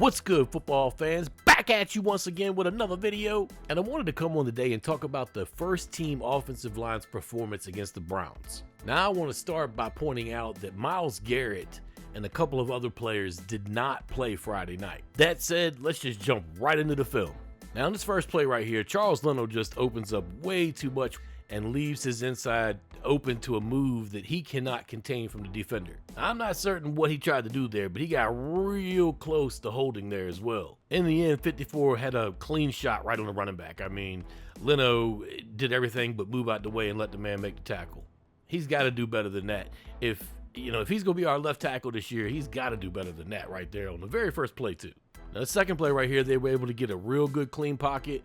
What's good, football fans? Back at you once again with another video. And I wanted to come on today and talk about the first team offensive line's performance against the Browns. Now, I want to start by pointing out that Myles Garrett and a couple of other players did not play Friday night. That said, let's just jump right into the film. Now, in this first play right here, Charles Leno just opens up way too much and leaves his inside open to a move that he cannot contain from the defender. I'm not certain what he tried to do there, but he got real close to holding there as well. In the end, 54 had a clean shot right on the running back. I mean, Leno did everything but move out the way and let the man make the tackle. He's got to do better than that. If he's going to be our left tackle this year, he's got to do better than that right there on the very first play too. Now, the second play right here, they were able to get a real good clean pocket,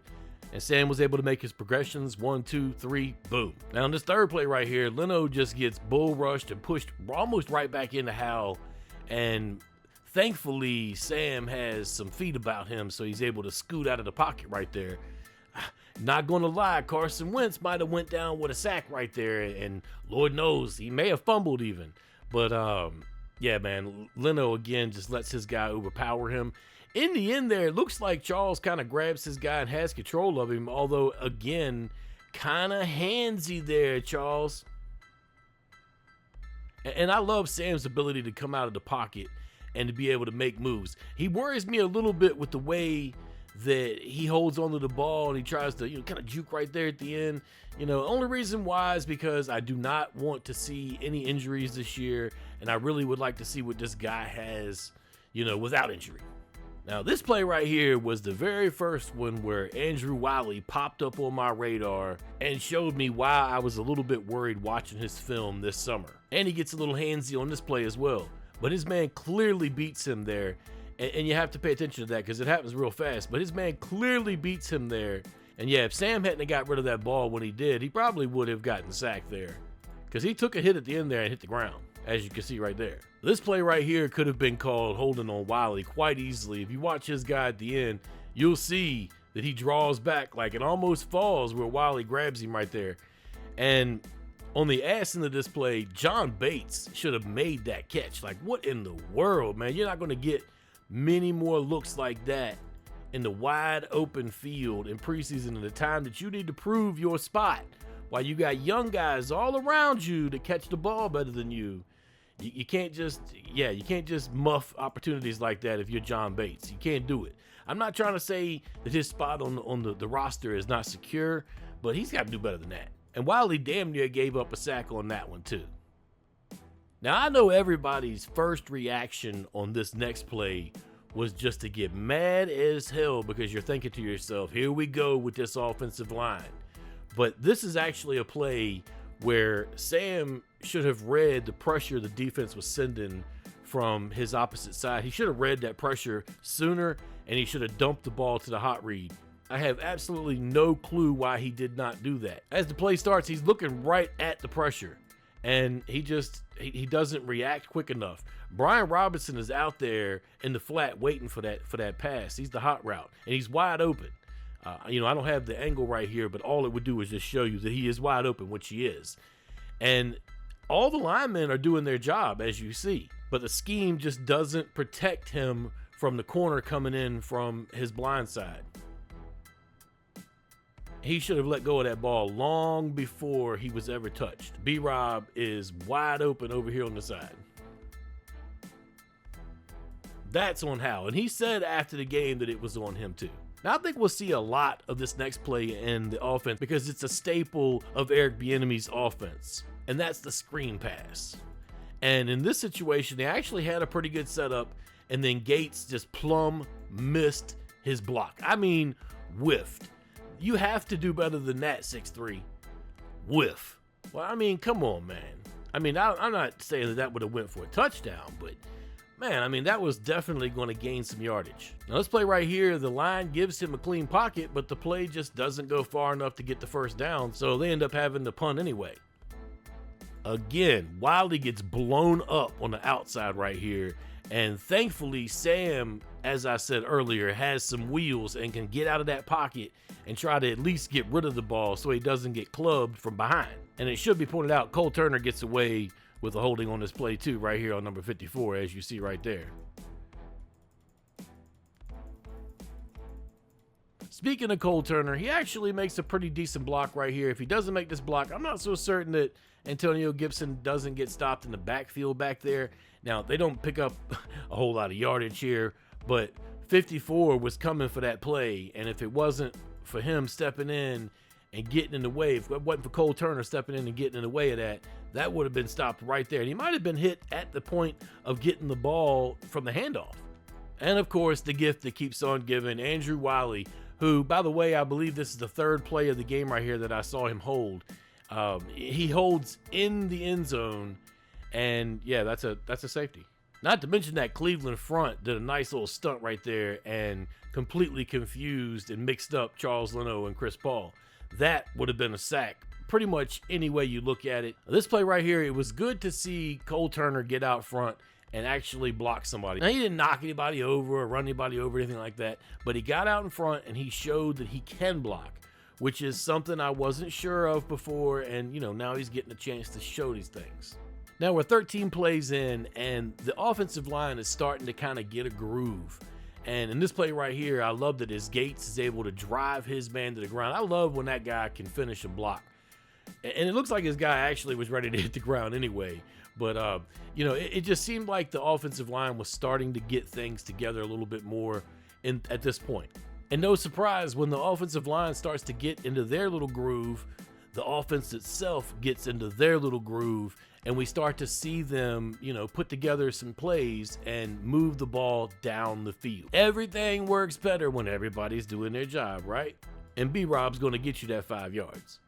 and Sam was able to make his progressions, 1, 2, 3, boom. Now, in this third play right here, Leno just gets bull rushed and pushed almost right back into Hal, and thankfully, Sam has some feet about him, so he's able to scoot out of the pocket right there. Not gonna lie, Carson Wentz might have went down with a sack right there, and Lord knows, he may have fumbled even. But, yeah, man, Leno, again, just lets his guy overpower him. In the end there, it looks like Charles kind of grabs his guy and has control of him, although, again, kind of handsy there, Charles. And I love Sam's ability to come out of the pocket and to be able to make moves. He worries me a little bit with the way that he holds onto the ball and he tries to, kind of juke right there at the end. The only reason why is because I do not want to see any injuries this year, and I really would like to see what this guy has, without injury. Now, this play right here was the very first one where Andrew Wiley popped up on my radar and showed me why I was a little bit worried watching his film this summer. And he gets a little handsy on this play as well. But his man clearly beats him there. And you have to pay attention to that because it happens real fast. But his man clearly beats him there. And yeah, if Sam hadn't got rid of that ball when he did, he probably would have gotten sacked there. Because he took a hit at the end there and hit the ground, as you can see right there. This play right here could have been called holding on Wiley quite easily. If you watch his guy at the end, you'll see that he draws back like it almost falls where Wiley grabs him right there. And on the ass end of this play, John Bates should have made that catch. Like, what in the world, man? You're not going to get many more looks like that in the wide open field in preseason at the time that you need to prove your spot. While you got young guys all around you to catch the ball better than you. You can't just muff opportunities like that if you're John Bates. You can't do it. I'm not trying to say that his spot on the roster is not secure, but he's got to do better than that. And Wiley damn near gave up a sack on that one too. Now, I know everybody's first reaction on this next play was just to get mad as hell because you're thinking to yourself, here we go with this offensive line. But this is actually a play where Sam should have read the pressure the defense was sending from his opposite side. He should have read that pressure sooner, and he should have dumped the ball to the hot read. I have absolutely no clue why he did not do that. As the play starts, he's looking right at the pressure, and he doesn't react quick enough. Brian Robinson is out there in the flat waiting for that pass. He's the hot route, and he's wide open. I don't have the angle right here, but all it would do is just show you that he is wide open, which he is. And all the linemen are doing their job, as you see. But the scheme just doesn't protect him from the corner coming in from his blind side. He should have let go of that ball long before he was ever touched. B-Rob is wide open over here on the side. That's on Hal. And he said after the game that it was on him too. Now, I think we'll see a lot of this next play in the offense because it's a staple of Eric Bieniemy's offense, and that's the screen pass. And in this situation, they actually had a pretty good setup, and then Gates just plumb missed his block. I mean, whiffed. You have to do better than that, 6'3". Whiff. Well, I mean, come on, man. I mean, I'm not saying that would have went for a touchdown, but man, I mean, that was definitely going to gain some yardage. Now, let's play right here. The line gives him a clean pocket, but the play just doesn't go far enough to get the first down, so they end up having to punt anyway. Again, Wiley gets blown up on the outside right here, and thankfully, Sam, as I said earlier, has some wheels and can get out of that pocket and try to at least get rid of the ball so he doesn't get clubbed from behind. And it should be pointed out, Cole Turner gets away with a holding on this play too, right here on number 54, as you see right there. Speaking of Cole Turner, he actually makes a pretty decent block right here. If he doesn't make this block, I'm not so certain that Antonio Gibson doesn't get stopped in the backfield back there. Now, they don't pick up a whole lot of yardage here, but 54 was coming for that play, and if it wasn't for him stepping in and getting in the way, if it wasn't for Cole Turner stepping in and getting in the way of that, that would have been stopped right there. And he might have been hit at the point of getting the ball from the handoff. And of course, the gift that keeps on giving, Andrew Wiley, who, by the way, I believe this is the third play of the game right here that I saw him hold. He holds in the end zone, and yeah, that's a safety. Not to mention that Cleveland front did a nice little stunt right there and completely confused and mixed up Charles Leno and Chris Paul. That would have been a sack pretty much any way you look at it. This play right here, it was good to see Cole Turner get out front and actually block somebody. Now, he didn't knock anybody over or run anybody over or anything like that, but he got out in front and he showed that he can block, which is something I wasn't sure of before, and now he's getting a chance to show these things. Now we're 13 plays in, and the offensive line is starting to kind of get a groove. And in this play right here, I love that as Gates is able to drive his man to the ground. I love when that guy can finish a block. And it looks like his guy actually was ready to hit the ground anyway. But, it just seemed like the offensive line was starting to get things together a little bit more at this point. And no surprise, when the offensive line starts to get into their little groove, the offense itself gets into their little groove, and we start to see them, put together some plays and move the ball down the field. Everything works better when everybody's doing their job, right? And B-Rob's going to get you that 5 yards.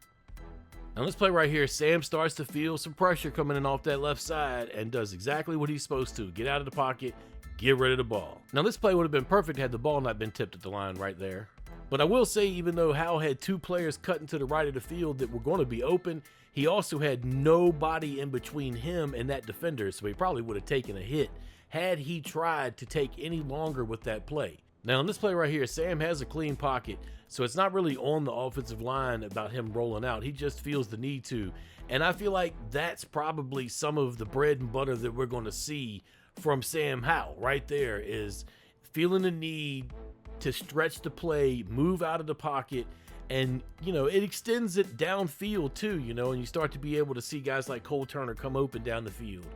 Now let's play right here. Sam starts to feel some pressure coming in off that left side and does exactly what he's supposed to. Get out of the pocket, get rid of the ball. Now this play would have been perfect had the ball not been tipped at the line right there. But I will say, even though Howell had 2 players cutting to the right of the field that were going to be open, he also had nobody in between him and that defender, so he probably would have taken a hit had he tried to take any longer with that play. Now in this play right here, Sam has a clean pocket, so it's not really on the offensive line about him rolling out. He just feels the need to. And I feel like that's probably some of the bread and butter that we're going to see from Sam Howell right there, is feeling the need to stretch the play, move out of the pocket, and it extends it downfield too, and you start to be able to see guys like Cole Turner come open down the field,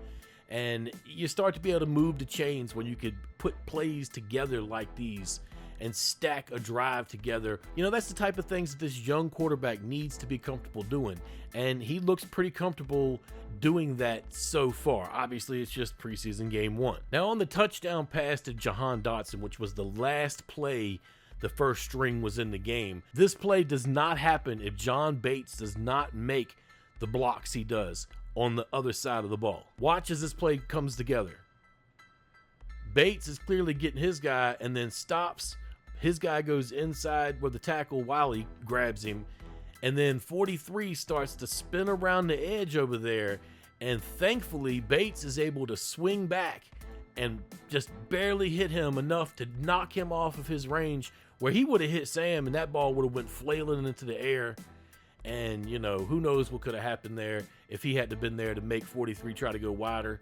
and you start to be able to move the chains when you could put plays together like these and stack a drive together. That's the type of things that this young quarterback needs to be comfortable doing, and he looks pretty comfortable doing that so far. Obviously, it's just preseason game 1. Now on the touchdown pass to Jahan Dotson, which was the last play the first string was in the game, this play does not happen if John Bates does not make the blocks he does on the other side of the ball. Watch as this play comes together. Bates is clearly getting his guy and then stops. His guy goes inside where the tackle, Wiley, grabs him, and then 43 starts to spin around the edge over there, and thankfully Bates is able to swing back and just barely hit him enough to knock him off of his range, where he would have hit Sam and that ball would have went flailing into the air. And who knows what could have happened there if he had to been there to make 43 try to go wider.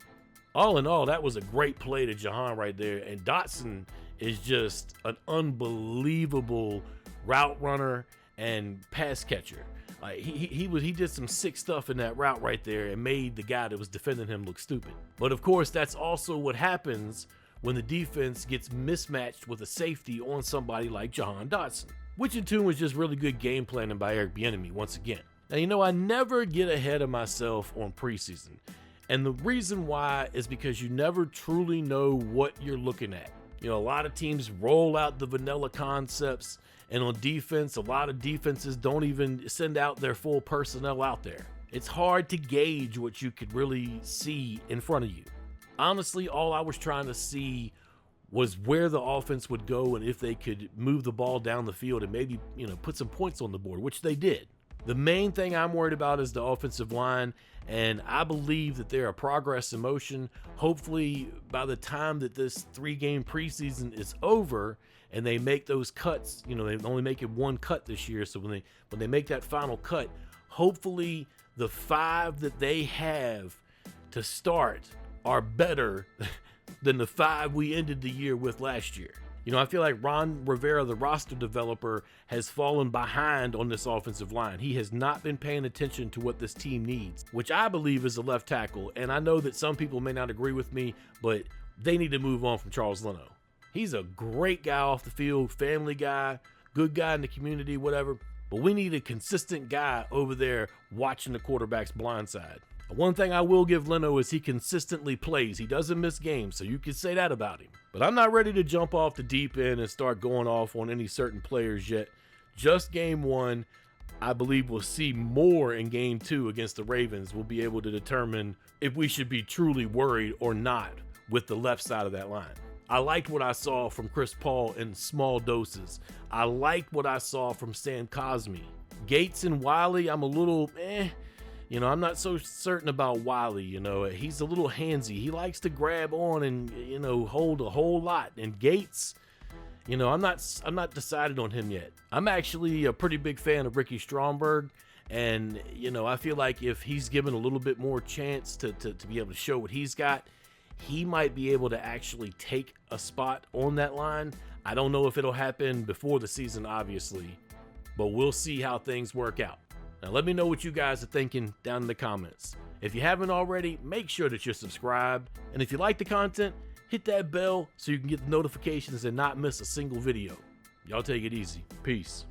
All in all, that was a great play to Jahan right there, and Dotson is just an unbelievable route runner and pass catcher. Like he did some sick stuff in that route right there and made the guy that was defending him look stupid. But of course, that's also what happens when the defense gets mismatched with a safety on somebody like Jahan Dotson, which in tune was just really good game planning by Eric Bieniemy once again. Now, I never get ahead of myself on preseason, and the reason why is because you never truly know what you're looking at. A lot of teams roll out the vanilla concepts, and on defense, a lot of defenses don't even send out their full personnel out there. It's hard to gauge what you could really see in front of you. Honestly, all I was trying to see was where the offense would go and if they could move the ball down the field and maybe, put some points on the board, which they did. The main thing I'm worried about is the offensive line, and I believe that they're a progress in motion. Hopefully, by the time that this 3-game preseason is over and they make those cuts, they only make it 1 cut this year, so when they make that final cut, hopefully the 5 that they have to start are better than the 5 we ended the year with last year. You know, I feel like Ron Rivera, the roster developer, has fallen behind on this offensive line. He has not been paying attention to what this team needs, which I believe is a left tackle. And I know that some people may not agree with me, but they need to move on from Charles Leno. He's a great guy off the field, family guy, good guy in the community, whatever. But we need a consistent guy over there watching the quarterback's blind side. One thing I will give Leno is he consistently plays. He doesn't miss games, so you can say that about him. But I'm not ready to jump off the deep end and start going off on any certain players yet. Just game one. I believe we'll see more in game two against the Ravens. We'll be able to determine if we should be truly worried or not with the left side of that line. I liked what I saw from Chris Paul in small doses. I liked what I saw from Sam Cosmi. Gates and Wiley, I'm a little You know, I'm not so certain about Wiley. You know, he's a little handsy. He likes to grab on and, you know, hold a whole lot. And Gates, you know, I'm not decided on him yet. I'm actually a pretty big fan of Ricky Stromberg. And, you know, I feel like if he's given a little bit more chance to be able to show what he's got, he might be able to actually take a spot on that line. I don't know if it'll happen before the season, obviously, but we'll see how things work out. Now, let me know what you guys are thinking down in the comments. If you haven't already, make sure that you're subscribed. And if you like the content, hit that bell so you can get the notifications and not miss a single video. Y'all take it easy. Peace.